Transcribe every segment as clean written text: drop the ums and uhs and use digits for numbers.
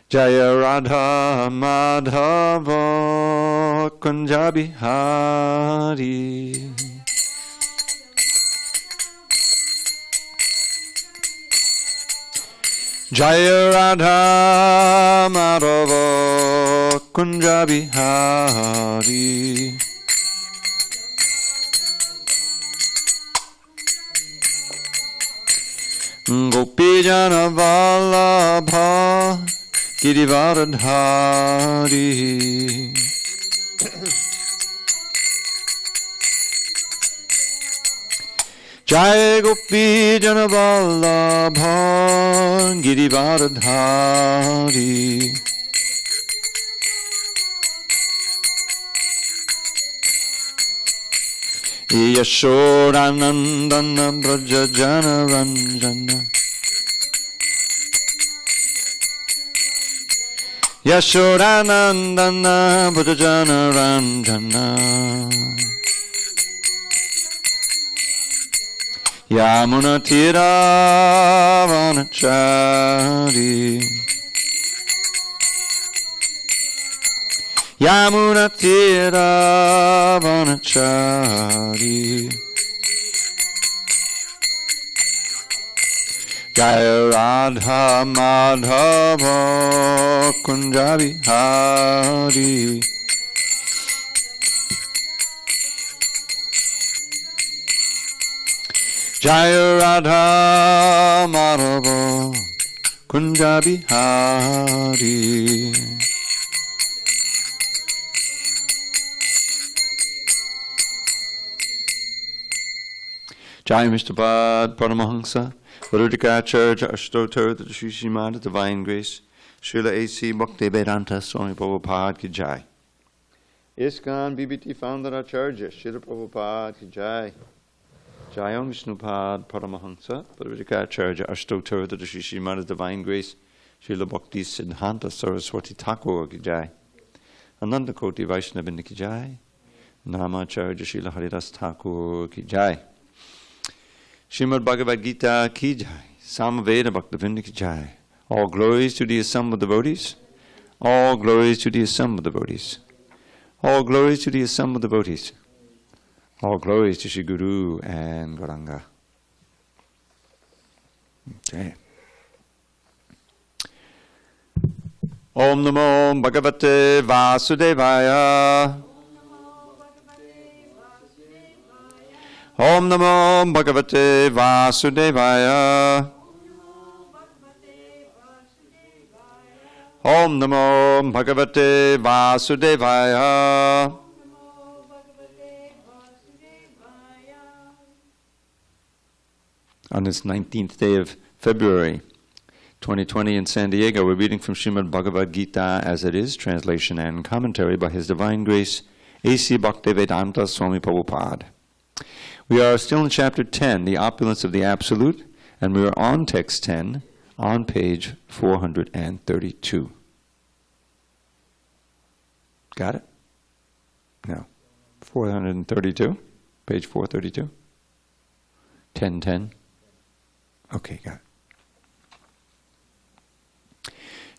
Jaya Radha Madhava Kunja Bihari. Jaya Radha Madhava Kunja Bihari. Gopijana Vallabha Girivardhari. Jai Gopijana Vallabha Girivardhari. Yashodanandana Braja Jana Ranjana. Yashodanandana Braja Jana Ranjana. Yamuna Tira Vanachari. Yamuna Tira Vanachari. Jaya Radha Madhava Kunja Bihari. Jaya Radha Madhava Kunja Bihari. Jai Mr. Bhagavad Paramahansa, Varudikacharya Ashtotar, the Sri Srimad Divine Grace, Srila A.C. Bhaktivedanta Swami Prabhupada Ki Jai. ISKCON BBT Founder Acharya, Srila Prabhupada Ki Jai. Jayam Vishnupad Paramahansa, Varudikacharya Ashtotar, the Sri Srimad Divine Grace, Srila Bhakti Siddhanta Saraswati Thakur Ki Jai. Ananda Koti Vaishnavindra Ki Jai. Namacharya Srila Haridas Thakur Ki Jai. Srimad Bhagavad Gita Ki Jai, Samaveda Bhaktivinoda Ki Jai. All glories to the assembled devotees. All glories to the assembled devotees. All glories to the assembled devotees. All glories to Shri Guru and Gauranga. Okay. Om Namo Bhagavate Vasudevaya. Om Namo Bhagavate Vasudevaya. Om Namo Bhagavate Vasudevaya. On this 19th day of February 2020 in SanDiego, we're reading from Srimad Bhagavad Gita as it is, translation and commentary by His Divine Grace, A.C. Bhaktivedanta Swami Prabhupada. We are still in chapter 10, the opulence of the Absolute, and we are on text 10, on page 432. Got it? No. 432? Page 432? 1010? Okay, got it.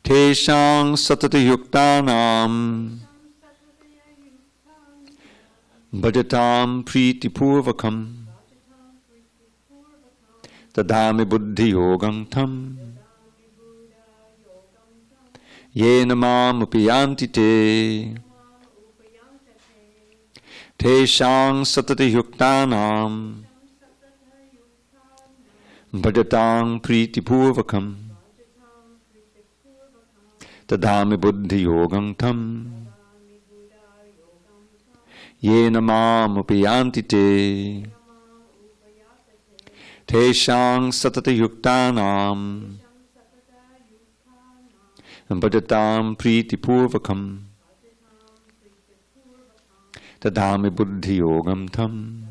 Teshang satati yuktanam bhajatam priti purvakam tadami buddhi yogam tam yena mam upayanti te teshang satati yuktanam bhajatam priti purvakam tadami buddhi yogam tam yena mam upayanti te teshang satata yuktanam bhajatam priti purvakam tadami buddhi yogam tam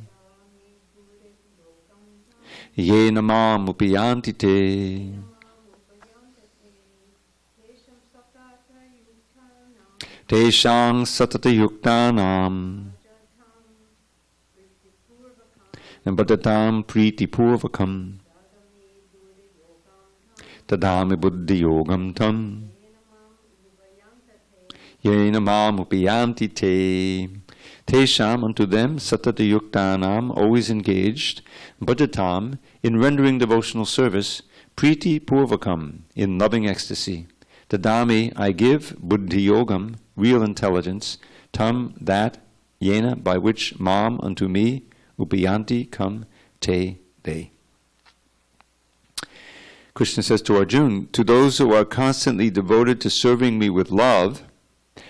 yena mam upayanti te teshang satata yuktanam bhajatam priti purvakam tadami buddhi yogam tam Yena mam upiyanti te. Tesham, unto them, satata yuktanam, always engaged, bhajatam, in rendering devotional service, priti purvakam, in loving ecstasy. Dadami, I give, buddhi yogam, real intelligence, tam, that, yena, by which, mam, unto me, upiyanti, come, te, they. Krishna says to Arjuna, to those who are constantly devoted to serving me with love,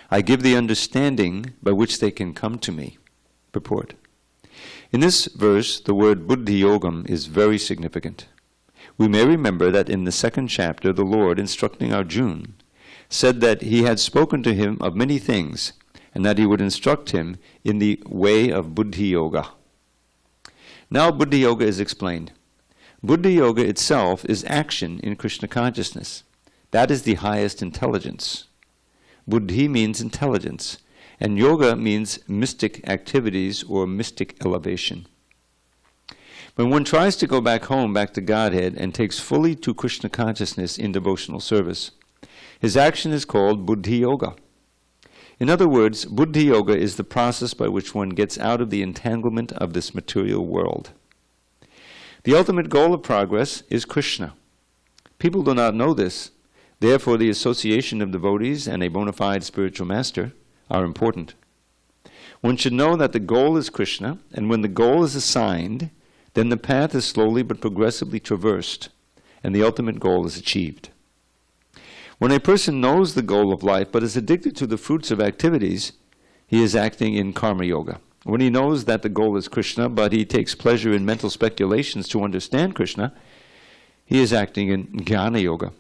I give the understanding by which they can come to me. Purport. In this verse, the word buddhi yogam is very significant. We may remember that in the second chapter, the Lord, instructing Arjuna, said that he had spoken to him of many things, and that he would instruct him in the way of buddhi yoga. Now buddhi yoga is explained. Buddhi yoga itself is action in Krishna consciousness. That is the highest intelligence. Buddhi means intelligence, and yoga means mystic activities or mystic elevation. When one tries to go back home, back to Godhead, and takes fully to Krishna consciousness in devotional service, his action is called buddhi yoga. In other words, buddhi yoga is the process by which one gets out of the entanglement of this material world. The ultimate goal of progress is Krishna. People do not know this. Therefore, the association of devotees and a bona fide spiritual master are important. One should know that the goal is Krishna, and when the goal is assigned, then the path is slowly but progressively traversed, and the ultimate goal is achieved. When a person knows the goal of life but is addicted to the fruits of activities, he is acting in karma yoga. When he knows that the goal is Krishna, but he takes pleasure in mental speculations to understand Krishna, he is acting in jnana yoga.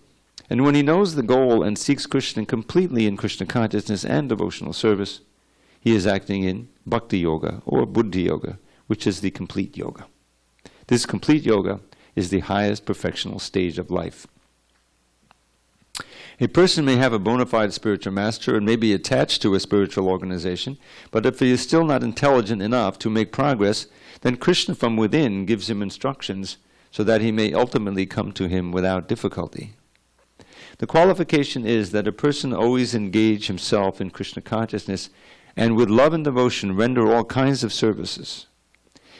And when he knows the goal and seeks Krishna completely in Krishna consciousness and devotional service, he is acting in bhakti yoga or buddhi yoga, which is the complete yoga. This complete yoga is the highest perfectional stage of life. A person may have a bona fide spiritual master and may be attached to a spiritual organization, but if he is still not intelligent enough to make progress, then Krishna from within gives him instructions so that he may ultimately come to him without difficulty. The qualification is that a person always engage himself in Krishna consciousness and with love and devotion render all kinds of services.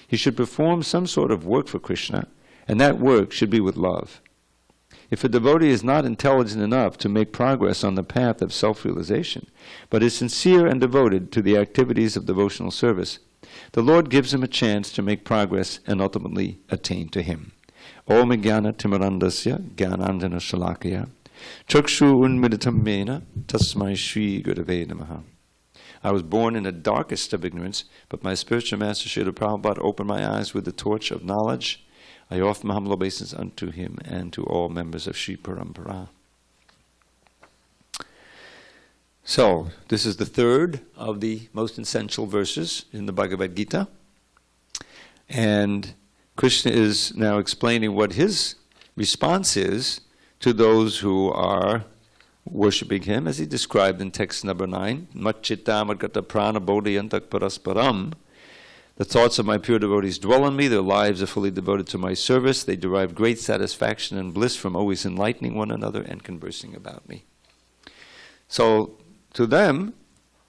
He should perform some sort of work for Krishna, and that work should be with love. If a devotee is not intelligent enough to make progress on the path of self-realization, but is sincere and devoted to the activities of devotional service, the Lord gives him a chance to make progress and ultimately attain to him. Om jnana timirandasya jnananjana shalakaya Chakshu unmilitam mena tasmai shri gurave namaha. I was born in the darkest of ignorance, but my spiritual master Srila Prabhupada opened my eyes with the torch of knowledge. I offer my humble obeisance unto him and to all members of Sri Parampara. So, this is the third of the most essential verses in the Bhagavad Gita. And Krishna is now explaining what his response is to those who are worshipping him, as he described in text number 9. Matchitta madgata prana bodhiyantak parasparam. The thoughts of my pure devotees dwell in me, their lives are fully devoted to my service, they derive great satisfaction and bliss from always enlightening one another and conversing about me. So, to them,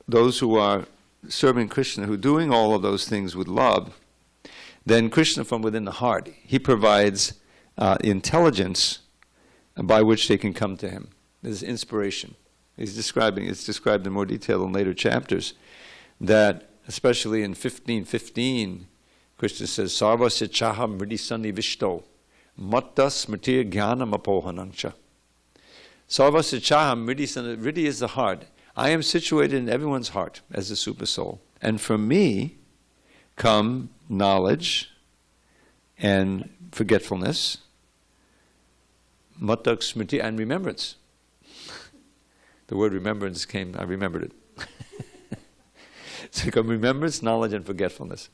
those who are serving Krishna, who are doing all of those things with love, then Krishna from within the heart, he provides intelligence by which they can come to him. This is inspiration. It's described in more detail in later chapters, that especially in 15:15, Krishna says, Sarvasya chaham mridi sani vishto, matta smritir jnanam apohanancha. Sarvasya chaham mridi sani, mridi is the heart. I am situated in everyone's heart as a super soul. And from me come knowledge and forgetfulness, matak smriti, and remembrance. The word remembrance came, I remembered it. So come remembrance, knowledge, and forgetfulness.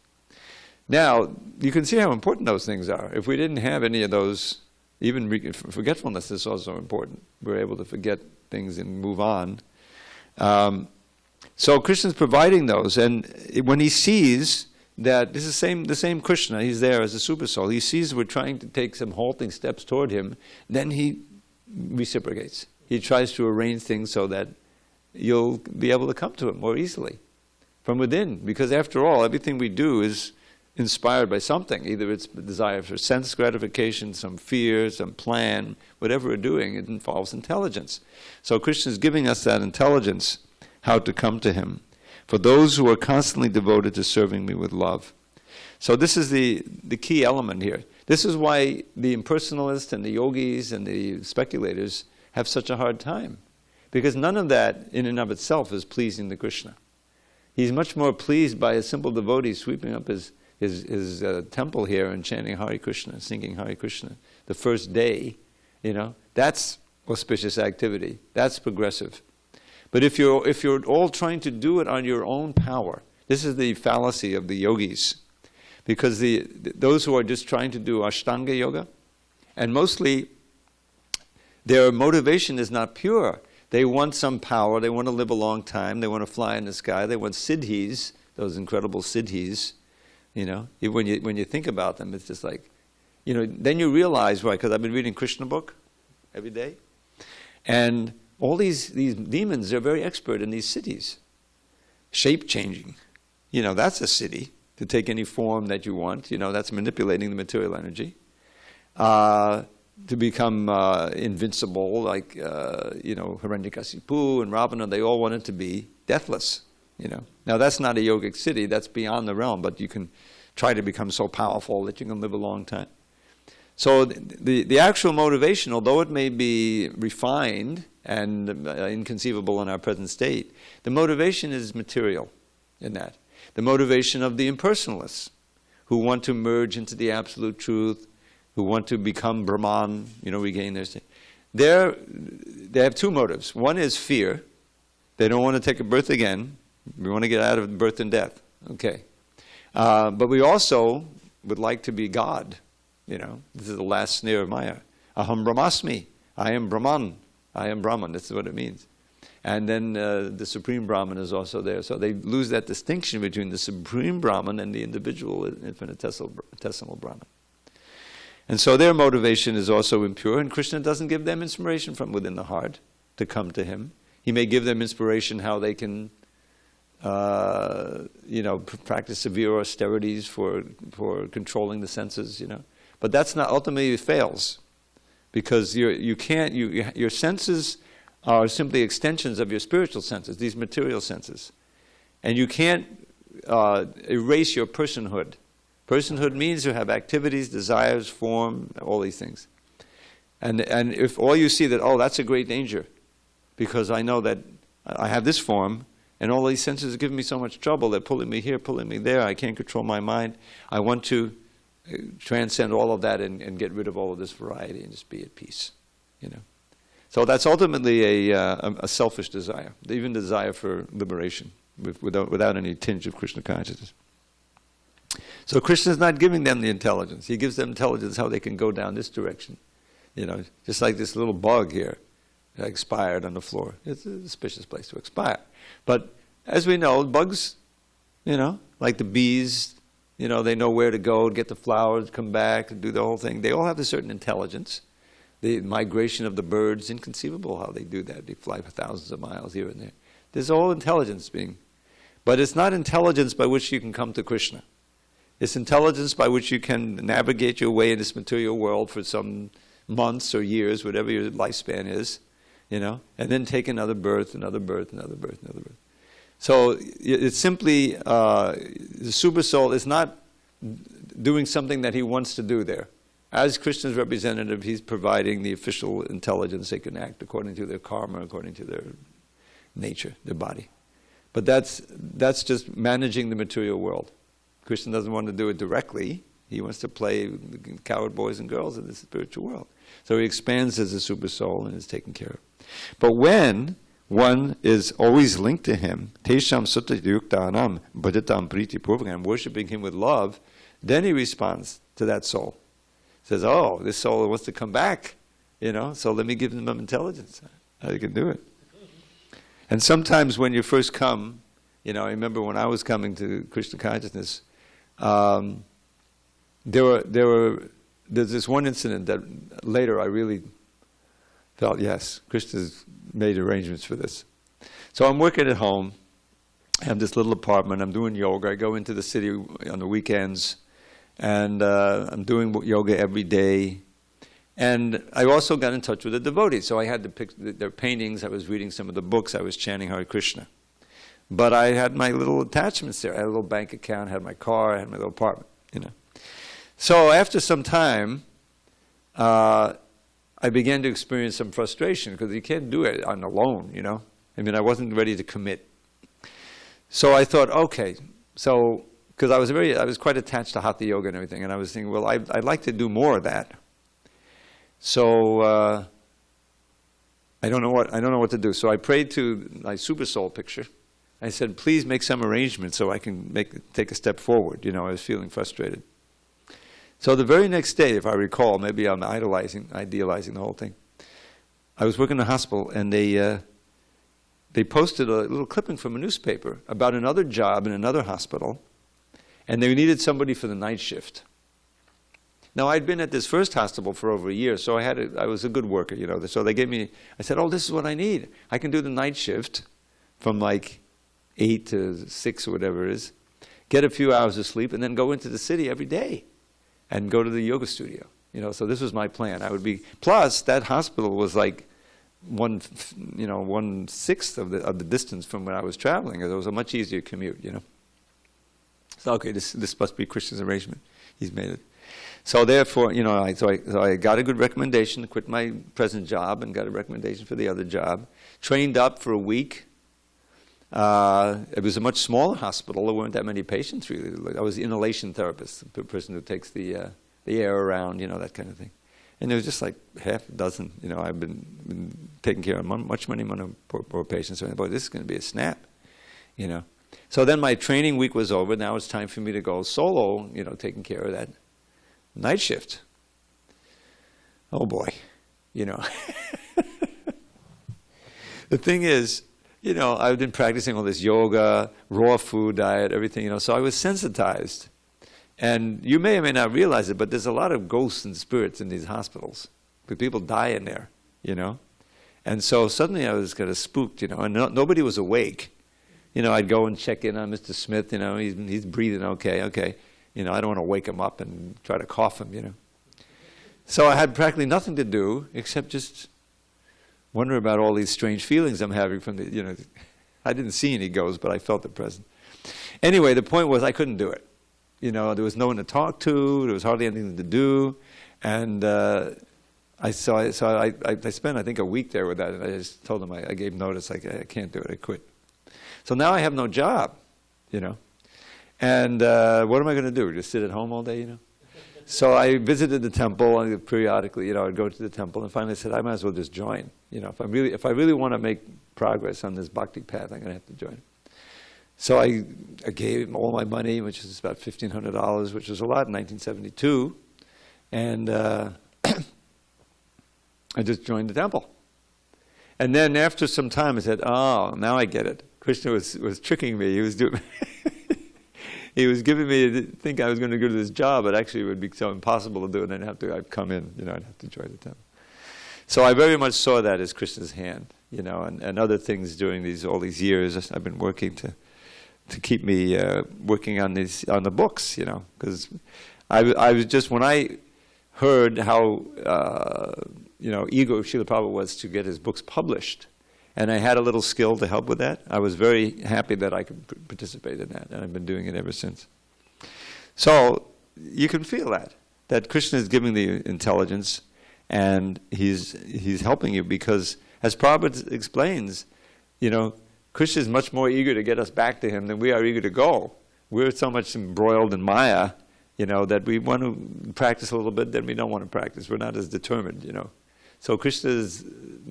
Now, you can see how important those things are. If we didn't have any of those, even forgetfulness is also important. We're able to forget things and move on. So Krishna's providing those, and when he sees that this is the same Krishna, he's there as a super soul, he sees we're trying to take some halting steps toward him, then he reciprocates. He tries to arrange things so that you'll be able to come to it more easily from within. Because after all, everything we do is inspired by something. Either it's the desire for sense gratification, some fear, some plan, whatever we're doing, it involves intelligence. So Krishna is giving us that intelligence, how to come to him. For those who are constantly devoted to serving me with love. So this is the key element here. This is why the impersonalists and the yogis and the speculators have such a hard time. Because none of that in and of itself is pleasing to Krishna. He's much more pleased by a simple devotee sweeping up his temple here and chanting Hare Krishna, singing Hare Krishna. The first day, that's auspicious activity. That's progressive. But if you're all trying to do it on your own power, this is the fallacy of the yogis. Because those who are just trying to do Ashtanga yoga, and mostly their motivation is not pure. They want some power, they want to live a long time, they want to fly in the sky, they want siddhis, those incredible siddhis. When you think about them, it's just like, then you realize why, because I've been reading Krishna book every day, and all these demons are very expert in these cities. Shape changing. That's a city, to take any form that you want. That's manipulating the material energy. To become invincible, like, Hiranyakasipu and Ravana, they all wanted to be deathless. Now that's not a yogic city, that's beyond the realm, but you can try to become so powerful that you can live a long time. So the actual motivation, although it may be refined and inconceivable in our present state, the motivation is material in that. The motivation of the impersonalists, who want to merge into the absolute truth, who want to become Brahman, regain their state. They have two motives. One is fear. They don't want to take a birth again. We want to get out of birth and death. Okay. But we also would like to be God. This is the last snare of Maya. Aham Brahmasmi. I am Brahman. I am Brahman. This is what it means. And then the Supreme Brahman is also there. So they lose that distinction between the Supreme Brahman and the individual infinitesimal Brahman. And so their motivation is also impure, and Krishna doesn't give them inspiration from within the heart to come to him. He may give them inspiration how they can practice severe austerities for controlling the senses, But that's not, ultimately it fails. Because your senses are simply extensions of your spiritual senses, these material senses. And you can't erase your personhood. Personhood means you have activities, desires, form, all these things. And if all you see that, that's a great danger, because I know that I have this form, and all these senses are giving me so much trouble, they're pulling me here, pulling me there, I can't control my mind. I want to transcend all of that and get rid of all of this variety and just be at peace, So that's ultimately a selfish desire, even desire for liberation, without any tinge of Krishna consciousness. So Krishna is not giving them the intelligence. He gives them intelligence how they can go down this direction. Just like this little bug here that expired on the floor. It's a suspicious place to expire. But as we know, bugs, like the bees, they know where to go, get the flowers, come back, and do the whole thing. They all have a certain intelligence. The migration of the birds, inconceivable how they do that. They fly for thousands of miles here and there. There's all intelligence but it's not intelligence by which you can come to Krishna. It's intelligence by which you can navigate your way in this material world for some months or years, whatever your lifespan is, and then take another birth, another birth, another birth, another birth. So it's simply, the super soul is not doing something that he wants to do there. As Krishna's representative, he's providing the official intelligence. They can act according to their karma, according to their nature, their body. But that's just managing the material world. Krishna doesn't want to do it directly. He wants to play coward boys and girls in the spiritual world. So he expands as a super soul and is taken care of. But when one is always linked to him, tesham sutta yuktanam bhajatam priti purvakam, worshipping him with love, then he responds to that soul. Says, this soul wants to come back, so let me give them intelligence. How you can do it. And sometimes when you first come, I remember when I was coming to Krishna consciousness, there's this one incident that later I really felt, yes, Krishna's made arrangements for this. So I'm working at home. I have this little apartment. I'm doing yoga. I go into the city on the weekends, and I'm doing yoga every day. And I also got in touch with the devotees. So I had their paintings. I was reading some of the books. I was chanting Hare Krishna. But I had my little attachments there. I had a little bank account, had my car, I had my little apartment, you know. So after some time, I began to experience some frustration because you can't do it on alone, you know. I mean, I wasn't ready to commit. So I thought, okay, so because I was quite attached to Hatha Yoga and everything, and I was thinking, well, I'd like to do more of that. So I don't know what to do. So I prayed to my Super Soul picture. I said, please make some arrangements so I can take a step forward. You know, I was feeling frustrated. So the very next day, if I recall, maybe I'm idealizing the whole thing. I was working in a hospital, and they posted a little clipping from a newspaper about another job in another hospital, and they needed somebody for the night shift. Now, I'd been at this first hospital for over a year, so I was a good worker, you know. So they gave me, I said, oh, this is what I need. I can do the night shift from like 8 to 6 or whatever it is, get a few hours of sleep, and then go into the city every day and go to the yoga studio. You know, so this was my plan. Plus that hospital was like 1/6 of the distance from when I was traveling. It was a much easier commute, you know. So okay, this must be Krishna's arrangement. He's made it. So therefore, you know, so I got a good recommendation to quit my present job and got a recommendation for the other job. Trained up for a week. It was a much smaller hospital. There weren't that many patients really. I was the inhalation therapist, the person who takes the air around, you know, that kind of thing. And there was just like half a dozen. You know, I've been taking care of much many poor patients. So I thought, boy, this is going to be a snap, you know. So then my training week was over. Now it's time for me to go solo, you know, taking care of that night shift. Oh boy, you know. The thing is, you know, I've been practicing all this yoga, raw food diet, everything, you know, so I was sensitized. And you may or may not realize it, but there's a lot of ghosts and spirits in these hospitals. People die in there, you know. And so suddenly I was kind of spooked, you know, and nobody was awake. You know, I'd go and check in on Mr. Smith, you know, he's breathing okay. You know, I don't want to wake him up and try to cough him, you know. So I had practically nothing to do except just wonder about all these strange feelings I'm having from the, you know, I didn't see any ghosts, but I felt the presence. Anyway, the point was I couldn't do it. You know, there was no one to talk to, there was hardly anything to do, and I spent, I think, a week there with that, and I just told them, I gave notice, I can't do it, I quit. So now I have no job, you know, and what am I going to do, just sit at home all day, you know? So I visited the temple, and periodically, you know, I'd go to the temple, and finally said, I might as well just join. You know, if I really want to make progress on this bhakti path, I'm going to have to join. So I gave him all my money, which is about $1,500, which was a lot in 1972, and I just joined the temple. And then after some time, I said, oh, now I get it. Krishna was tricking me. He was doing. He was giving me to think I was going to go to this job, but actually it would be so impossible to do it, and I'd come in, you know, I'd have to join the temple. So I very much saw that as Krishna's hand, you know, and other things during all these years I've been working to keep me working on the books, you know, because I was just, when I heard how you know, eager Srila Prabhupada was to get his books published, and I had a little skill to help with that, I was very happy that I could participate in that, and I've been doing it ever since. So you can feel that Krishna is giving the intelligence, and he's helping you, because as Prabhupada explains, you know, Krishna is much more eager to get us back to him than we are eager to go. We're so much embroiled in Maya, you know, that we want to practice a little bit, then we don't want to practice. We're not as determined, you know. So Krishna is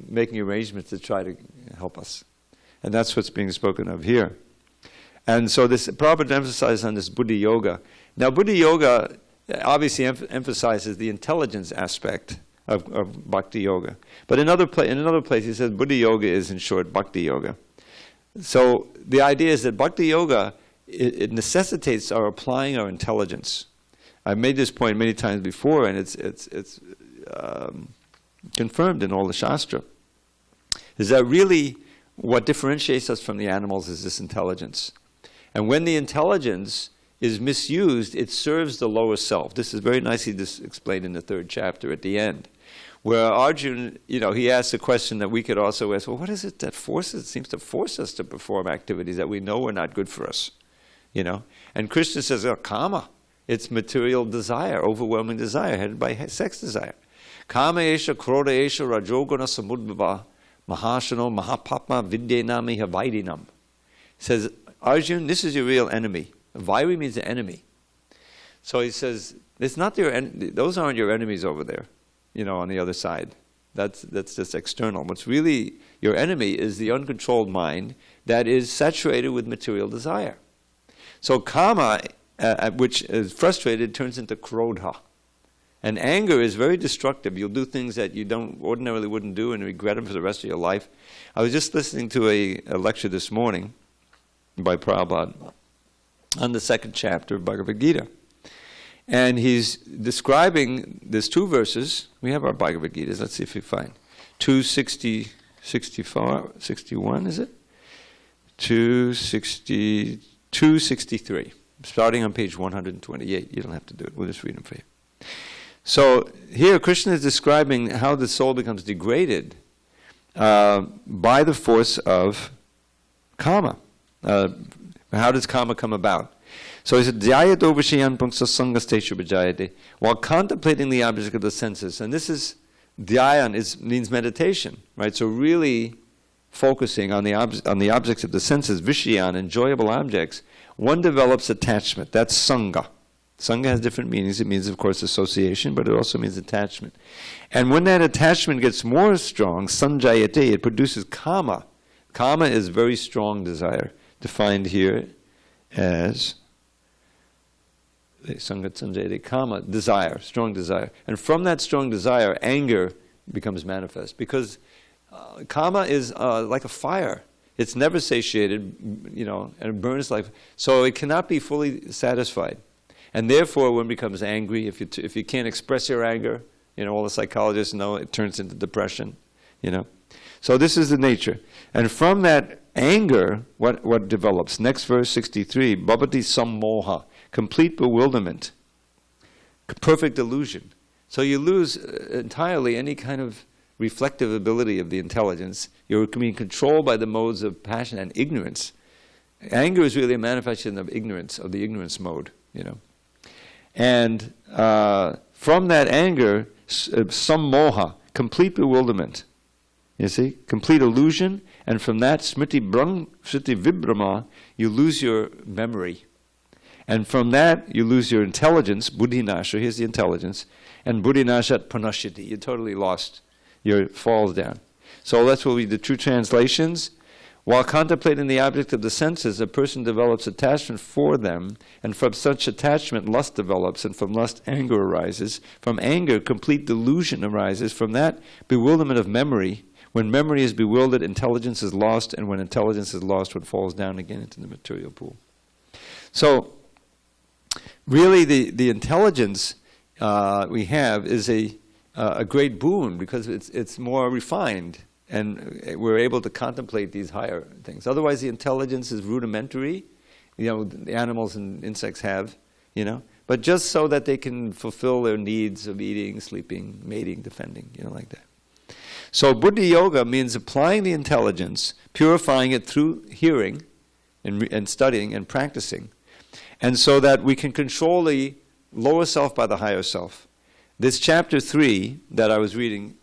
making arrangements to try to help us. And that's what's being spoken of here. And so this Prabhupada emphasizes on this Buddhi Yoga. Now Buddhi Yoga obviously emphasizes the intelligence aspect of Bhakti Yoga. But in another place he says Buddhi Yoga is, in short, Bhakti Yoga. So the idea is that Bhakti Yoga, it necessitates our applying our intelligence. I've made this point many times before, and it's confirmed in all the Shastra, is that really what differentiates us from the animals is this intelligence. And when the intelligence is misused, it serves the lower self. This is very nicely explained in the 3rd chapter at the end, where Arjuna, he asks a question that we could also ask, well, what is it that seems to force us to perform activities that we know are not good for us? And Krishna says, kama. It's material desire, overwhelming desire, headed by sex desire. Kama esha, krodha esha, rajoguna samudbhava, mahashano, mahapapma, vidyanami, havaidinam. Says, Arjuna, this is your real enemy. Vairi means the enemy. So he says, it's not those aren't your enemies over there, on the other side. That's just external. What's really your enemy is the uncontrolled mind that is saturated with material desire. So kama, which is frustrated, turns into krodha. And anger is very destructive. You'll do things that you ordinarily wouldn't do and regret them for the rest of your life. I was just listening to a lecture this morning by Prabhupada on the 2nd chapter of Bhagavad Gita. And he's describing, there's 2 verses. We have our Bhagavad Gitas. Let's see if we find. 260, 64, 61, is it? 260, 263. Starting on page 128. You don't have to do it. We'll just read them for you. So here Krishna is describing how the soul becomes degraded by the force of kama. How does kama come about? So he said, Dhyayato vishayan punksa sangasteshu vijayate. While contemplating the object of the senses, and this is, dhyayan means meditation, right? So really focusing on the objects of the senses, vishayan, enjoyable objects, one develops attachment. That's sangha. Sangha has different meanings. It means, of course, association, but it also means attachment. And when that attachment gets more strong, sanjayate, it produces kama. Kama is very strong desire, defined here as sangat sanjayate, kama, desire, strong desire. And from that strong desire, anger becomes manifest. Because kama is like a fire. It's never satiated, and it burns like... So it cannot be fully satisfied. And therefore, one becomes angry. If you can't express your anger, all the psychologists know it turns into depression, So this is the nature. And from that anger, what develops? Next verse, 63, bhavati sammoha, complete bewilderment, perfect illusion. So you lose entirely any kind of reflective ability of the intelligence. You're being controlled by the modes of passion and ignorance. Anger is really a manifestation of ignorance, of the ignorance mode, And from that anger, some moha, complete bewilderment. You see? Complete illusion. And from that, smriti vibhrama, you lose your memory. And from that, you lose your intelligence, buddhinasha, here's the intelligence, and buddhinashat pranashyati, you're totally lost. You falls down. So that's what the true translations. While contemplating the object of the senses, a person develops attachment for them, and from such attachment lust develops, and from lust anger arises. From anger complete delusion arises. From that bewilderment of memory. When memory is bewildered, intelligence is lost, and when intelligence is lost, one falls down again into the material pool. So really the intelligence we have is a great boon because it's more refined. And we're able to contemplate these higher things. Otherwise, the intelligence is rudimentary. The animals and insects have, but just so that they can fulfill their needs of eating, sleeping, mating, defending, like that. So Buddhi Yoga means applying the intelligence, purifying it through hearing and studying and practicing, and so that we can control the lower self by the higher self. This chapter 3 that I was reading,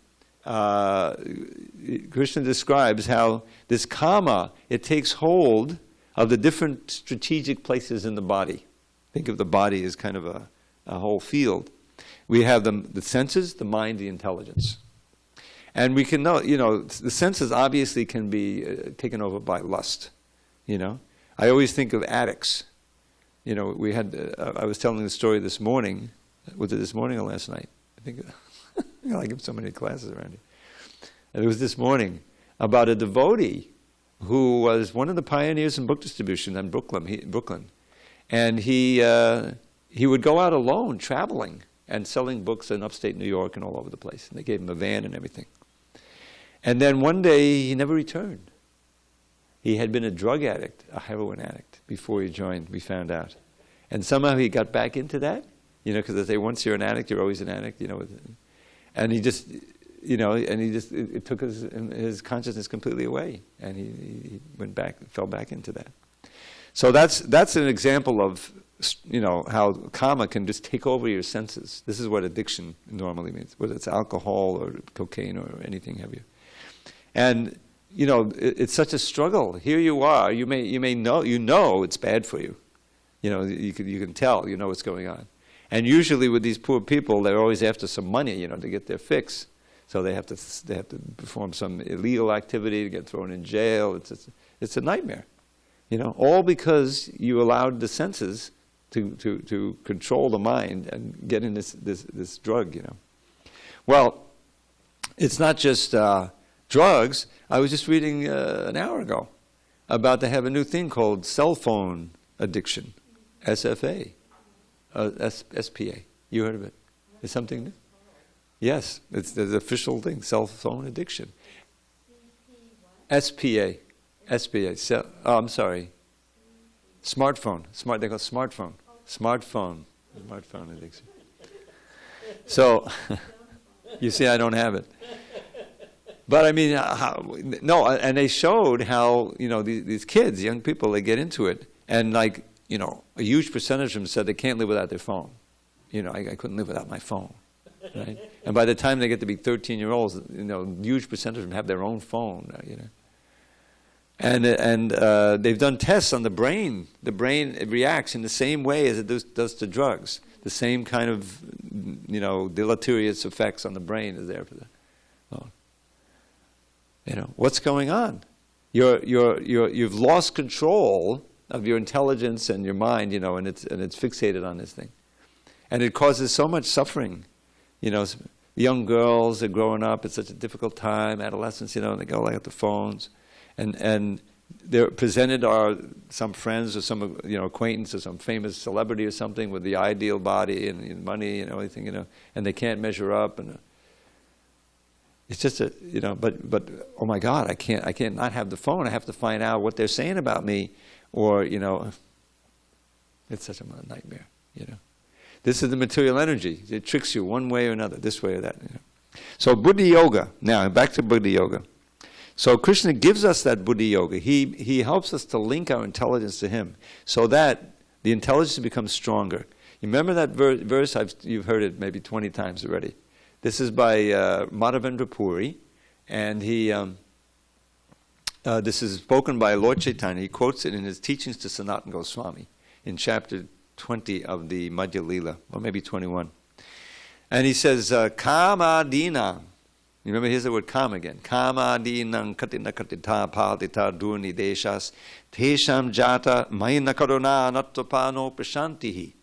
Krishna describes how this kama, it takes hold of the different strategic places in the body. Think of the body as kind of a whole field. We have the senses, the mind, the intelligence. And we can know, the senses obviously can be taken over by lust, I always think of addicts. We had, I was telling the story this morning. Was it this morning or last night? I think, I give so many classes around here. And it was this morning about a devotee who was one of the pioneers in book distribution in Brooklyn. And he would go out alone, traveling, and selling books in upstate New York and all over the place. And they gave him a van and everything. And then one day, he never returned. He had been a drug addict, a heroin addict, before he joined, we found out. And somehow he got back into that, because they say once you're an addict, you're always an addict, And he just, it took his consciousness completely away. And he went back, fell back into that. So that's an example of, how karma can just take over your senses. This is what addiction normally means, whether it's alcohol or cocaine or anything heavier. And, it's such a struggle. Here you are, you may know, it's bad for you. You can tell, what's going on. And usually with these poor people, they're always after some money, to get their fix. So they have to perform some illegal activity to get thrown in jail. It's a nightmare, all because you allowed the senses to control the mind and get in this drug, Well, it's not just drugs. I was just reading an hour ago about they have a new thing called cell phone addiction, SFA, SPA. You heard of it? It's something new? Yes, it's the official thing, cell phone addiction. SPA. I'm sorry. Smartphone. They call it smartphone. Smartphone addiction. So, you see, I don't have it. But I mean, and they showed how, these kids, young people, they get into it, and a huge percentage of them said they can't live without their phone. I couldn't live without my phone, right? And by the time they get to be 13-year-olds, a huge percentage of them have their own phone, And they've done tests on the brain. The brain reacts in the same way as it does to drugs. The same kind of, deleterious effects on the brain is there for the phone. What's going on? You've lost control of your intelligence and your mind, and it's fixated on this thing, and it causes so much suffering. Young girls are growing up. It's such a difficult time. Adolescents, and they go at the phones. And they're presented are some friends or some acquaintance or some famous celebrity or something with the ideal body and money and everything, and they can't measure up, and it's just but oh my God, I can't not have the phone. I have to find out what they're saying about me, or it's such a nightmare. This is the material energy. It tricks you one way or another, this way or that. So Buddhi Yoga. Now back to Buddhi Yoga. So Krishna gives us that Buddhi Yoga. He helps us to link our intelligence to Him so that the intelligence becomes stronger. You remember that verse? You've heard it maybe 20 times already. This is by Madhavendra Puri, and this is spoken by Lord Chaitanya. He quotes it in his teachings to Sanatana Goswami in chapter 20 of the Madhya Lila, or maybe 21. And he says, Kama Dina. You remember, here's the word kama again. Kama dinang katina katita padita durni deshas tesham jata mayina karuna nattapano prashantihi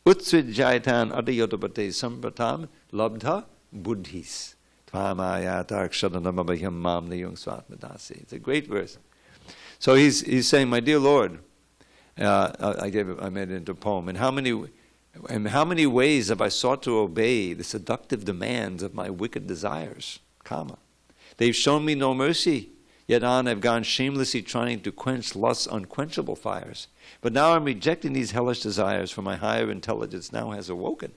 utsvid jaitan adiyotapate sampratam labdha buddhis tvamayata akshadanamabhayam mam niyung swatmadasi. It's a great verse. So he's saying, my dear Lord, I made it into a poem, and how many ways have I sought to obey the seductive demands of my wicked desires, kama? They've shown me no mercy, yet on I've gone shamelessly trying to quench lust's unquenchable fires. But now I'm rejecting these hellish desires, for my higher intelligence now has awoken.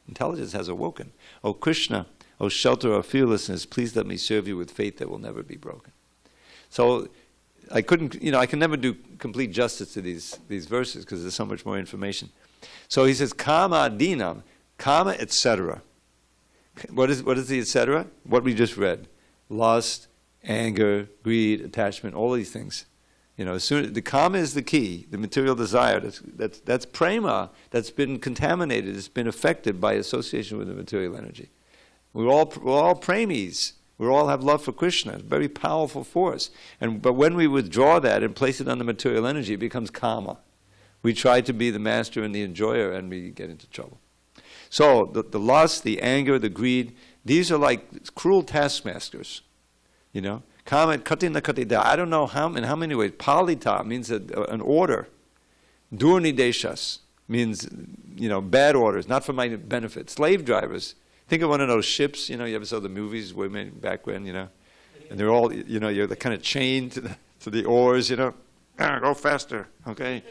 Intelligence has awoken. O Krishna, O shelter of fearlessness, please let me serve you with faith that will never be broken. So I can never do complete justice to these verses because there's so much more information. So he says, kama dinam, kama, etc. What is the etc.? What we just read. Lust, anger, greed, attachment, all these things. The kama is the key, the material desire. That's prema, that's been contaminated, it's been affected by association with the material energy. We're all premis. We all have love for Krishna. It's a very powerful force. But when we withdraw that and place it on the material energy, it becomes kama. We try to be the master and the enjoyer, and we get into trouble. So the lust, the anger, the greed, these are like cruel taskmasters. Kama, katina katida. I don't know in how many ways. Palita means an order. Durni deshas means, bad orders, not for my benefit. Slave drivers. Think of one of those ships, you ever saw the movies, women back when, and they're all, you're kind of chained to to the oars, go faster, okay?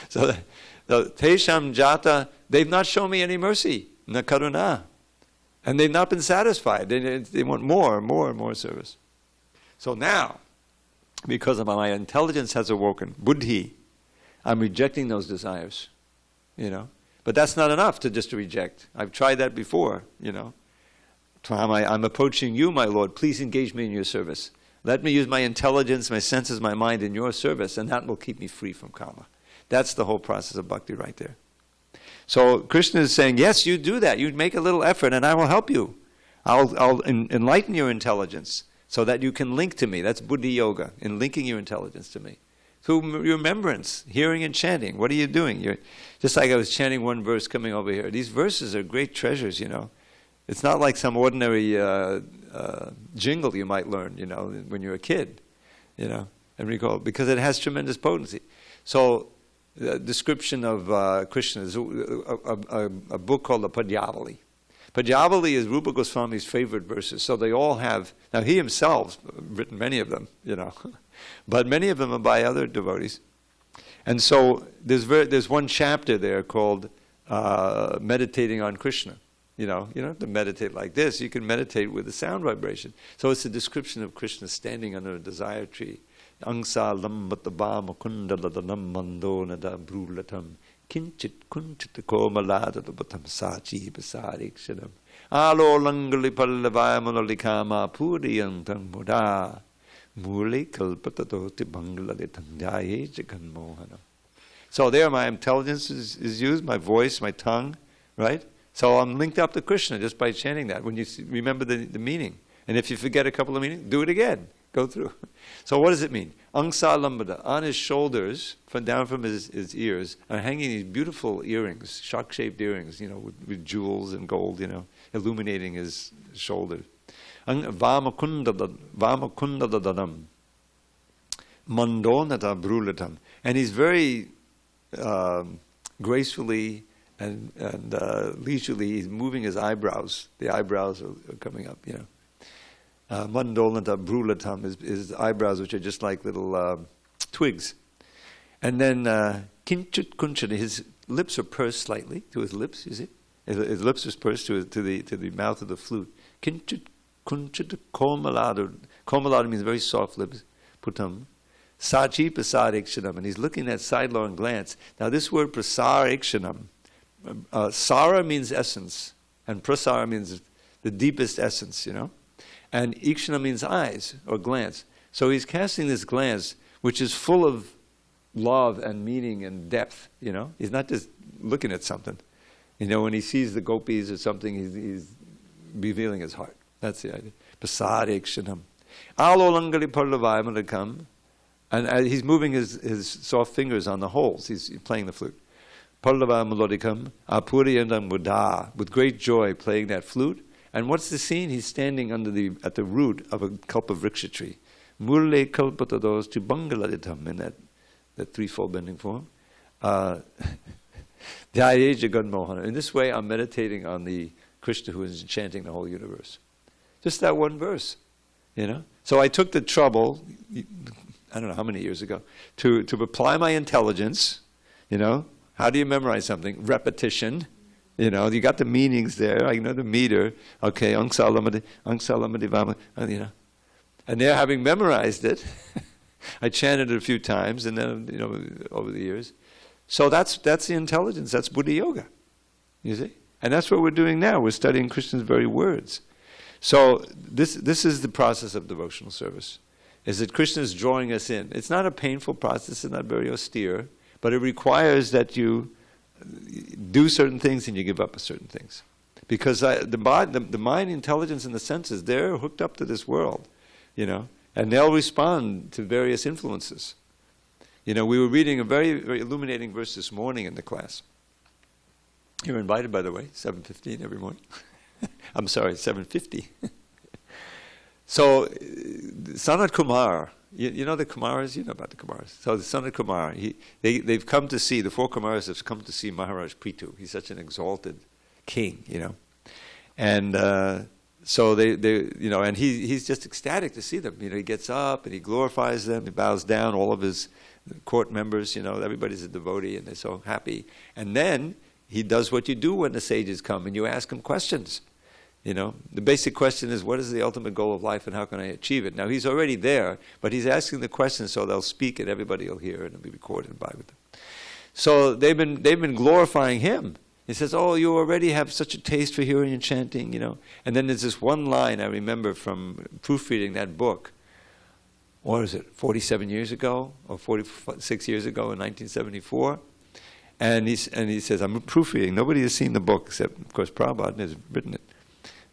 So the Tesham Jata, they've not shown me any mercy, na karuna. And they've not been satisfied. They want more and more service. So now, because of my intelligence has awoken, buddhi, I'm rejecting those desires, But that's not enough to just reject. I've tried that before, I'm approaching you, my Lord. Please engage me in your service. Let me use my intelligence, my senses, my mind in your service, and that will keep me free from karma. That's the whole process of bhakti right there. So Krishna is saying, yes, you do that. You make a little effort, and I will help you. I'll enlighten your intelligence so that you can link to me. That's buddhi yoga, in linking your intelligence to me. Through remembrance, hearing and chanting. What are you doing? You're, just like I was chanting one verse coming over here. These verses are great treasures, It's not like some ordinary jingle you might learn, when you're a kid, and recall, because it has tremendous potency. So, the description of Krishna is a book called the Padyavali. Padyavali is Rupa Goswami's favorite verses. So they all have, now he himself's written many of them, but many of them are by other devotees. And so there's one chapter there called Meditating on Krishna. You don't have to meditate like this. You can meditate with the sound vibration. So it's a description of Krishna standing under a desire tree. Angsa lambataba mukundaladanam mandonada brulatam kinchit kunchit komaladadabatam sachi basarikshanam alo langali pallavaya manolikama puriyantam muda muli kalpatadoti bangladitam dhyaye jaganmohanam. So there my intelligence is used, my voice, my tongue, right? So I'm linked up to Krishna just by chanting that, when you remember the meaning. And if you forget a couple of meanings, do it again. Go through. So what does it mean? Angsa lambada. On his shoulders, down from his ears, are hanging these beautiful earrings, shock-shaped earrings, with jewels and gold, illuminating his shoulders. Vamakundadadam. Mandonata brulatam. And he's very gracefully and leisurely, he's moving his eyebrows. The eyebrows are coming up, Mandolanta brulatam is eyebrows, which are just like little twigs. And then kinchut kunchana, his lips are pursed slightly to his lips, you see? His lips are pursed to the mouth of the flute. Kinchut kunchut komalada. Komalada means very soft lips. Putam. Sachi prasarikshanam. And he's looking at sidelong glance. Now this word prasarikshanam, Sara means essence, and prasara means the deepest essence, And ikshana means eyes, or glance. So he's casting this glance, which is full of love and meaning and depth, He's not just looking at something. When he sees the gopis or something, he's revealing his heart. That's the idea. Pasarikshanam. Alo langali parlavayamalikam. And he's moving his soft fingers on the holes. He's playing the flute. Pallava melodicam, apuriyandam muda, with great joy playing that flute. And what's the scene? He's standing at the root of a kalpavriksha tree. Mulle kalpatados to bangaladitam, in that threefold bending form. Dhyaye jaganmohana. In this way, I'm meditating on the Krishna who is enchanting the whole universe. Just that one verse, So I took the trouble, I don't know how many years ago, to apply my intelligence, How do you memorize something? Repetition. You got the meanings there. I know the meter. Okay, angsalamadi vama. And there, having memorized it, I chanted it a few times, and then over the years. So that's the intelligence. That's buddhi yoga. You see, and that's what we're doing now. We're studying Krishna's very words. So this is the process of devotional service. Is that Krishna is drawing us in. It's not a painful process. It's not very austere. But it requires that you do certain things and you give up certain things. Because the mind, intelligence, and the senses, they're hooked up to this world, and they'll respond to various influences. We were reading a very, very illuminating verse this morning in the class. You're invited, by the way, 7:15 every morning. I'm sorry, 7:50. So, Sanat Kumar, you know the Kumaras? You know about the Kumaras. So the Sanat Kumar, they've come to see, the four Kumaras have come to see Maharaj Prithu. He's such an exalted king, And So they and he's just ecstatic to see them. He gets up and he glorifies them. He bows down. All of his court members, everybody's a devotee, and they're so happy. And then he does what you do when the sages come, and you ask him questions. The basic question is, what is the ultimate goal of life, and how can I achieve it? Now he's already there, but he's asking the questions so they'll speak, and everybody will hear, and it'll be recorded by with them. So they've been glorifying him. He says, "Oh, you already have such a taste for hearing and chanting, And then there's this one line I remember from proofreading that book. What is it, 47 years ago or 46 years ago in 1974? And he says, I'm proofreading. Nobody has seen the book except, of course, Prabhupada has written it.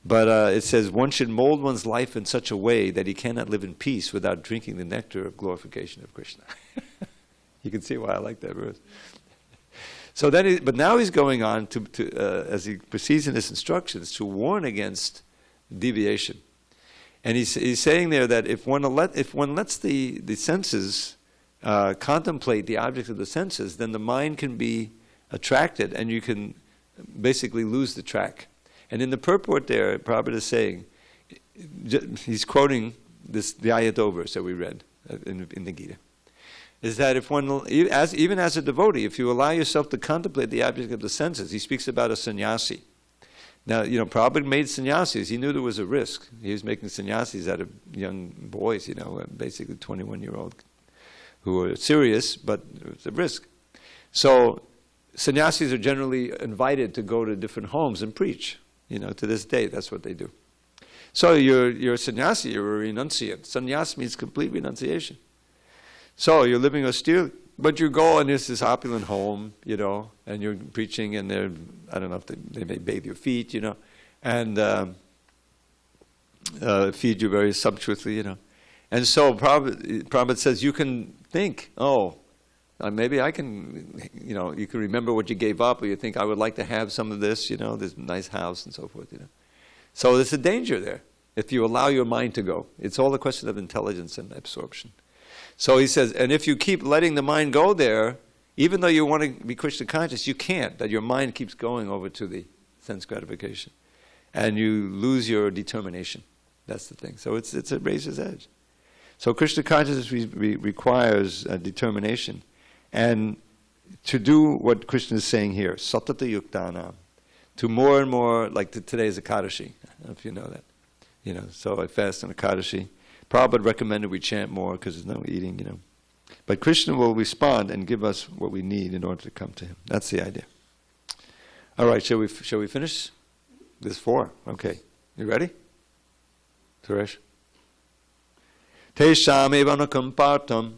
But it says, one should mold one's life in such a way that he cannot live in peace without drinking the nectar of glorification of Krishna. You can see why I like that verse. So then, but now he's going on to as he proceeds in his instructions, to warn against deviation. And he's saying there that if one lets the senses contemplate the object of the senses, then the mind can be attracted, and you can basically lose the track. And in the purport there, Prabhupada is saying, he's quoting the Ayatollah verse that we read in the Gita, is that if one, even as a devotee, if you allow yourself to contemplate the object of the senses, he speaks about a sannyasi. Now, Prabhupada made sannyasis. He knew there was a risk. He was making sannyasis out of young boys, basically 21-year-old, who were serious, but it was a risk. So sannyasis are generally invited to go to different homes and preach. To this day, that's what they do. So you're a sannyasi, you're a renunciant. Sannyas means complete renunciation. So you're living austere, but you go and there's this opulent home, and you're preaching, and I don't know if they may bathe your feet, and feed you very sumptuously, And so Prabhupada says you can think, maybe I can, you can remember what you gave up, or you think I would like to have some of this, this nice house and so forth, So there's a danger there if you allow your mind to go. It's all a question of intelligence and absorption. So he says, and if you keep letting the mind go there, even though you want to be Krishna conscious, you can't, that your mind keeps going over to the sense gratification. And you lose your determination. That's the thing. So it's a razor's edge. So Krishna consciousness requires determination. And to do what Krishna is saying here, satata yuktanam, to more and more, like today's Ekadashi, I don't know if you know that. So I fast on Ekadashi. Prabhupada recommended we chant more because there's no eating, But Krishna will respond and give us what we need in order to come to him. That's the idea. All right, shall we finish? There's 4. Okay. You ready? Suresh? Tesham evanakam partam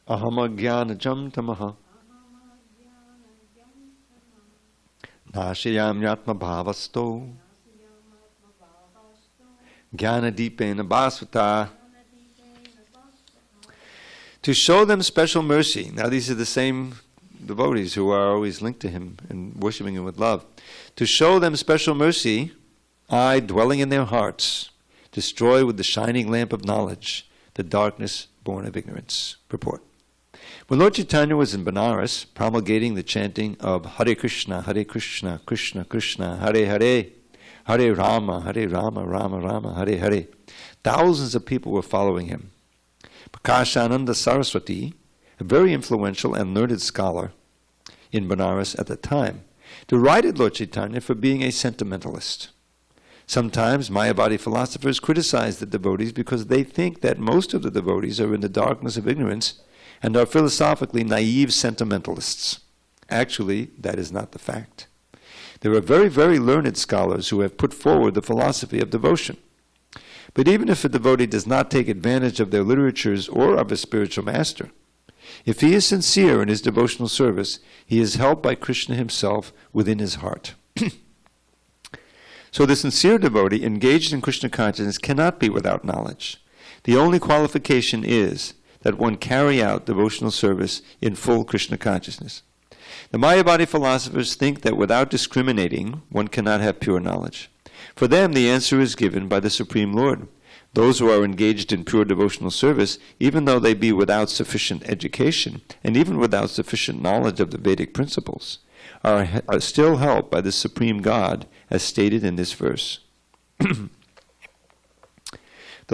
ahamagyanajam tamaha nashayam yatma bhavasto Jnana-dipena bhasvata. To show them special mercy. Now these are the same devotees who are always linked to him and worshipping him with love. To show them special mercy, I, dwelling in their hearts, destroy with the shining lamp of knowledge the darkness born of ignorance. Purport. When Lord Chaitanya was in Benares, promulgating the chanting of Harekrishna, Krishna Krishna, Hare Hare, Hare Rama, Rama Rama, Hare Hare. Thousands of people were following him. Prakashananda Saraswati, a very influential and learned scholar in Benares at the time, derided Lord Chaitanya for being a sentimentalist. Sometimes Mayavadi philosophers criticize the devotees because they think that most of the devotees are in the darkness of ignorance and are philosophically naive sentimentalists. Actually, that is not the fact. There are very, very learned scholars who have put forward the philosophy of devotion. But even if a devotee does not take advantage of their literatures or of a spiritual master, if he is sincere in his devotional service, he is helped by Krishna himself within his heart. So the sincere devotee engaged in Krishna consciousness cannot be without knowledge. The only qualification is that one carry out devotional service in full Krishna consciousness. The Mayavadi philosophers think that without discriminating, one cannot have pure knowledge. For them, the answer is given by the Supreme Lord. Those who are engaged in pure devotional service, even though they be without sufficient education, and even without sufficient knowledge of the Vedic principles, are still helped by the Supreme God, as stated in this verse. The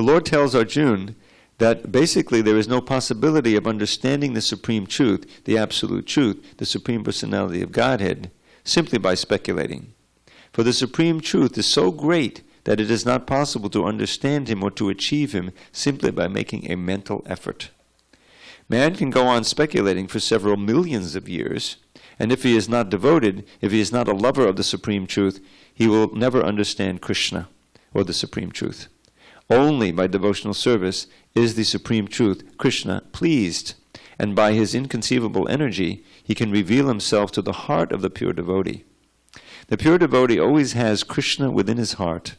Lord tells Arjuna that basically there is no possibility of understanding the Supreme Truth, the Absolute Truth, the Supreme Personality of Godhead, simply by speculating. For the Supreme Truth is so great that it is not possible to understand Him or to achieve Him simply by making a mental effort. Man can go on speculating for several millions of years, and if he is not devoted, if he is not a lover of the Supreme Truth, he will never understand Krishna or the Supreme Truth. Only by devotional service is the Supreme Truth, Krishna, pleased, and by his inconceivable energy, he can reveal himself to the heart of the pure devotee. The pure devotee always has Krishna within his heart,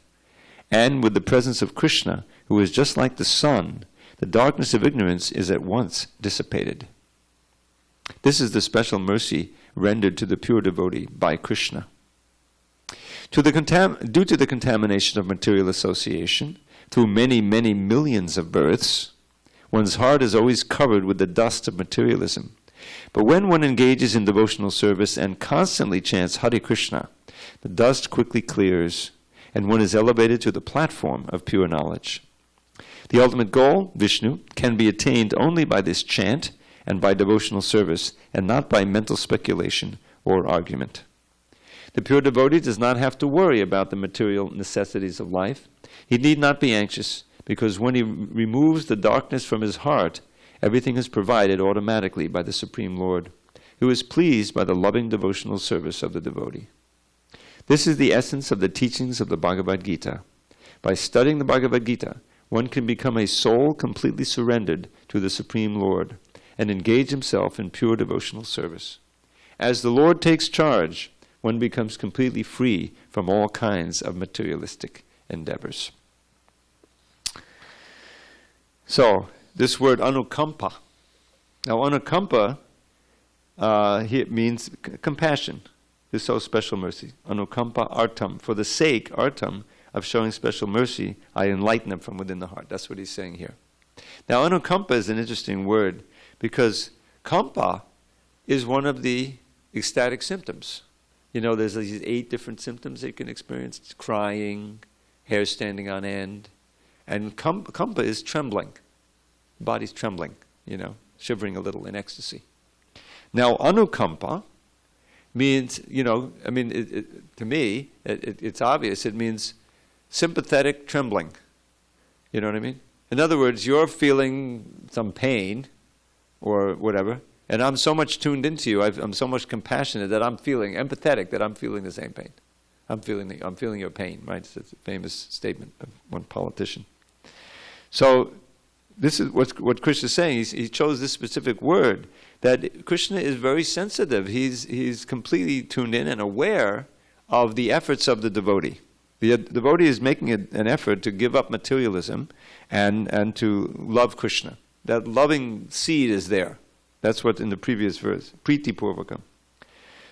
and with the presence of Krishna, who is just like the sun, the darkness of ignorance is at once dissipated. This is the special mercy rendered to the pure devotee by Krishna. Due to the contamination of material association, through many, many millions of births, one's heart is always covered with the dust of materialism. But when one engages in devotional service and constantly chants Hare Krishna, the dust quickly clears, and one is elevated to the platform of pure knowledge. The ultimate goal, Vishnu, can be attained only by this chant and by devotional service, and not by mental speculation or argument. The pure devotee does not have to worry about the material necessities of life. He need not be anxious, because when he removes the darkness from his heart, everything is provided automatically by the Supreme Lord, who is pleased by the loving devotional service of the devotee. This is the essence of the teachings of the Bhagavad Gita. By studying the Bhagavad Gita, one can become a soul completely surrendered to the Supreme Lord and engage himself in pure devotional service. As the Lord takes charge, one becomes completely free from all kinds of materialistic endeavors. So, this word anukampa. Now, anukampa here means compassion. This so special mercy. Anukampa artam. For the sake, artam, of showing special mercy, I enlighten them from within the heart. That's what he's saying here. Now, anukampa is an interesting word because kampa is one of the ecstatic symptoms. You know, there's these 8 different symptoms that you can experience. It's crying, hair standing on end. And kampa is trembling. Body's trembling, you know, shivering a little in ecstasy. Now, anukampa means, you know, I mean, to me, it's obvious. It means sympathetic trembling. You know what I mean? In other words, you're feeling some pain or whatever, and I'm so much tuned into you, I'm so much compassionate that I'm feeling, empathetic, that I'm feeling the same pain. I'm feeling your pain, right? It's a famous statement of one politician. So this is what Krishna is saying. He chose this specific word, that Krishna is very sensitive. He's completely tuned in and aware of the efforts of the devotee. The devotee is making an effort to give up materialism and to love Krishna. That loving seed is there. That's what in the previous verse, Priti Purvakam.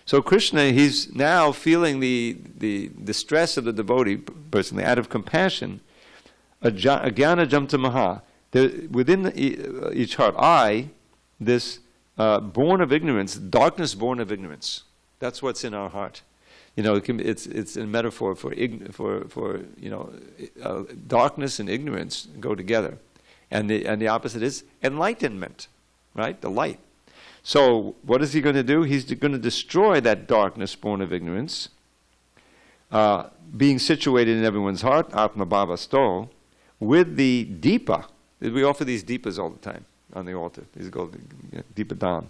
So Krishna, he's now feeling the stress of the devotee personally, out of compassion. Ajnana Jamta Maha. Within each heart, this born of ignorance, darkness born of ignorance. That's what's in our heart. You know, it's a metaphor for you know, darkness and ignorance go together, and the opposite is enlightenment, right? The light. So what is he going to do? He's going to destroy that darkness born of ignorance, being situated in everyone's heart, Atma Bhava Sto, with the Deepa. We offer these Deepas all the time on the altar. These go Deepa Dhan.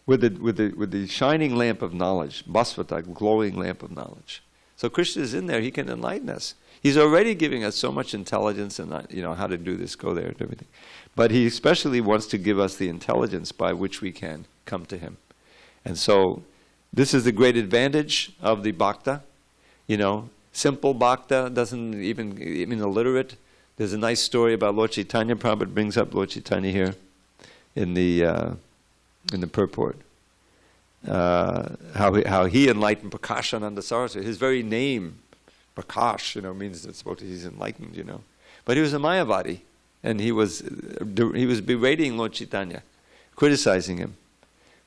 With the shining lamp of knowledge, Bhasvata, glowing lamp of knowledge. So Krishna is in there. He can enlighten us. He's already giving us so much intelligence and, you know, how to do this, go there, and everything. But he especially wants to give us the intelligence by which we can come to him. And so this is the great advantage of the bhakta. You know, simple bhakta doesn't even illiterate. There's a nice story about Lord Chaitanya. Prabhupada brings up Lord Chaitanya here in the purport. How he enlightened Prakashananda Saraswati. His very name, Prakash, you know, means he's enlightened, you know. But he was a Mayavadi, and he was berating Lord Chaitanya, criticizing him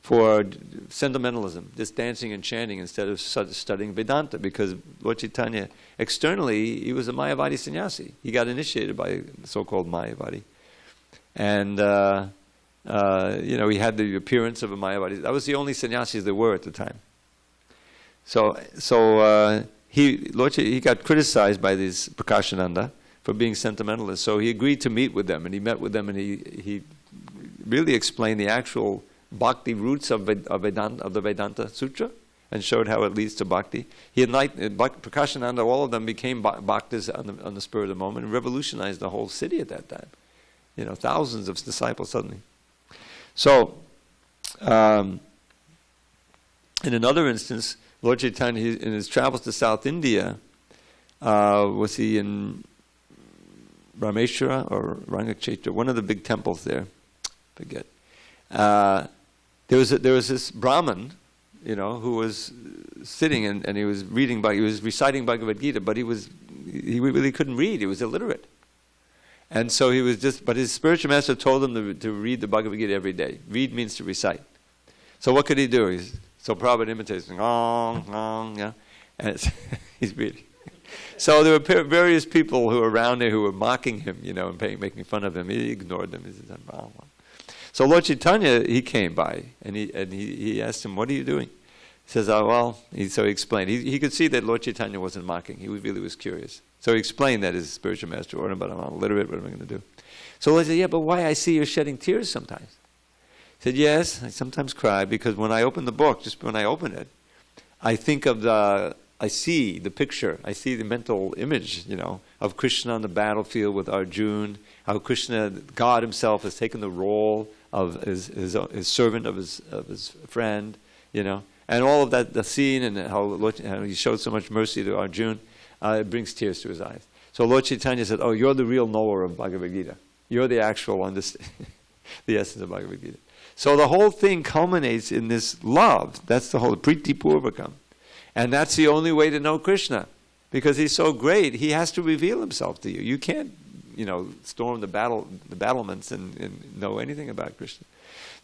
for sentimentalism, just dancing and chanting instead of studying Vedanta, because Lord Chaitanya, externally, he was a Mayavadi sannyasi. He got initiated by the so-called Mayavadi. And, he had the appearance of a Mayavadi. That was the only sannyasis there were at the time. He got criticized by these Prakashananda for being sentimentalist. So he agreed to meet with them, and he met with them, and he really explained the actual bhakti roots of the Vedanta Sutra, and showed how it leads to bhakti. He enlightened Prakashananda, all of them became bhaktas on the spur of the moment, and revolutionized the whole city at that time. Thousands of disciples suddenly. So, in another instance, Lord Chaitanya, in his travels to South India, was he in Rameshwara or Rangakshetra, one of the big temples there, forget. There was this Brahmin, who was sitting and he was reciting Bhagavad Gita, but he really couldn't read. He was illiterate. And so but his spiritual master told him to read the Bhagavad Gita every day. Read means to recite. So what could he do? So Prabhupada imitates him, yeah, and he's reading. So there were various people who were around there who were mocking him, and making fun of him. He ignored them. He said, oh. So Lord Chaitanya, he came by, and he asked him, what are you doing? He says, so he explained. He could see that Lord Chaitanya wasn't mocking. He really was curious. So he explained that his spiritual master ordered, but I'm illiterate, what am I going to do? So Lord said, yeah, but why? I see you're shedding tears sometimes. He said, yes, I sometimes cry, because when I open the book, just when I open it, I think of I see the picture, I see the mental image, of Krishna on the battlefield with Arjuna, how Krishna, God himself, has taken the role of his servant, of his friend, and all of that, the scene, and how he showed so much mercy to Arjuna, it brings tears to his eyes. So Lord Chaitanya said, oh, you're the real knower of Bhagavad Gita. You're the actual the essence of Bhagavad Gita. So the whole thing culminates in this love. That's the whole Priti Purvakam. And that's the only way to know Krishna. Because he's so great, he has to reveal himself to you. You can't, storm the battlements and know anything about Krishna.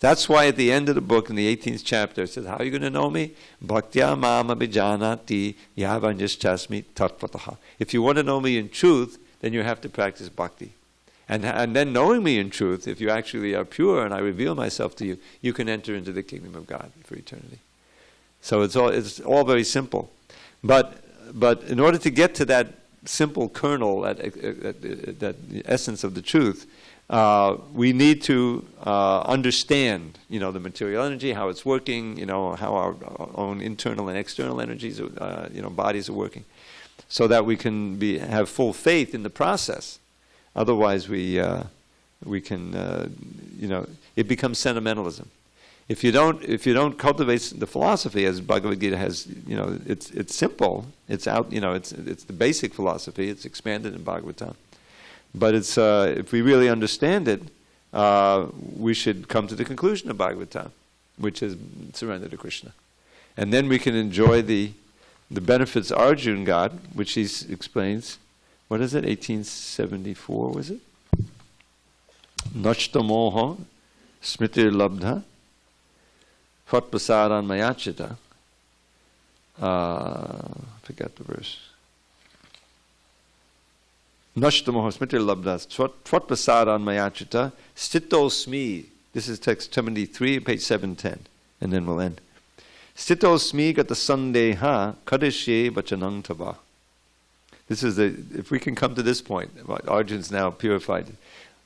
That's why at the end of the book, in the 18th chapter, it says, how are you going to know me? Bhaktya mama bijanati yavanyaschasmi tattvataha. If you want to know me in truth, then you have to practice bhakti. And then knowing me in truth, if you actually are pure and I reveal myself to you, you can enter into the kingdom of God for eternity. So it's all very simple. But in order to get to that simple kernel, that essence of the truth, we need to understand, the material energy, how it's working, how our own internal and external energies, bodies are working, so that we can have full faith in the process. Otherwise, we can, it becomes sentimentalism. If you don't cultivate the philosophy, as Bhagavad Gita has, it's simple. It's it's the basic philosophy. It's expanded in Bhagavatam. But if we really understand it, we should come to the conclusion of Bhagavatam, which is surrender to Krishna. And then we can enjoy the benefits Arjuna got, which he explains. What is it? 1874, was it? Nashta moha smritir labdha fatprasadan mayachita. Forgot the verse. Nashta moha smritir labdha fatprasadan mayachita stitosmi. This is text 73, page 710. And then we'll end. Stitosmi gata sandeha kadishe vachanang tava. This is if we can come to this point, Arjuna's now purified.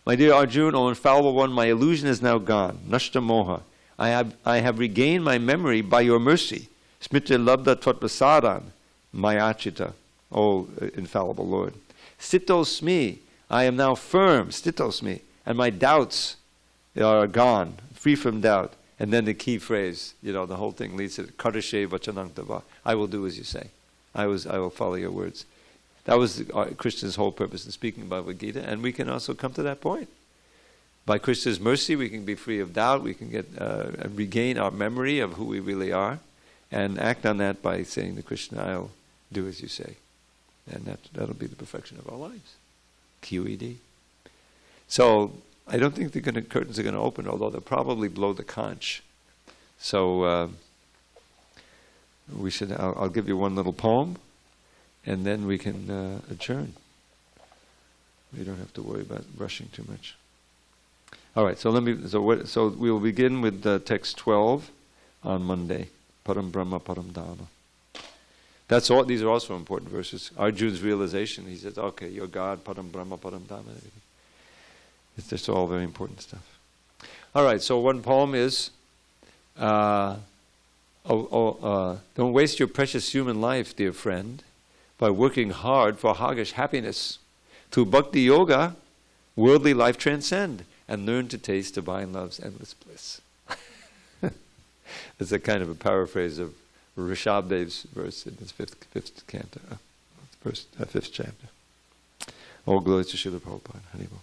My dear Arjuna, O infallible one, my illusion is now gone. Nashta moha. I have regained my memory by your mercy. Smriti labda tvatprasadan mayachita, O infallible Lord. Stitosmi. I am now firm, stitosmi, and my doubts are gone, free from doubt. And then the key phrase, the whole thing leads to Kadashe vachanang tava. I will do as you say. I will follow your words. That was Krishna's whole purpose in speaking Bhagavad Gita, and we can also come to that point. By Krishna's mercy, we can be free of doubt, we can regain our memory of who we really are, and act on that by saying to Krishna, I'll do as you say. And that'll be the perfection of our lives. QED. So, I don't think the curtains are going to open, although they'll probably blow the conch. So I'll give you one little poem, and then we can adjourn. We don't have to worry about rushing too much. All right. So so we will begin with text 12 on Monday. Param Brahma Param Dharma. That's all. These are also important verses. Arjuna's realization. He says, "Okay, you're God, Param Brahma, Param Dharma." It's just all very important stuff. All right. So one poem is, "Don't waste your precious human life, dear friend, by working hard for hoggish happiness. Through bhakti yoga, worldly life transcend, and learn to taste divine love's endless bliss." It's a kind of a paraphrase of Rishabhadev's verse in his fifth canto, fifth chapter. All glories to Srila Prabhupada. Hare Bol.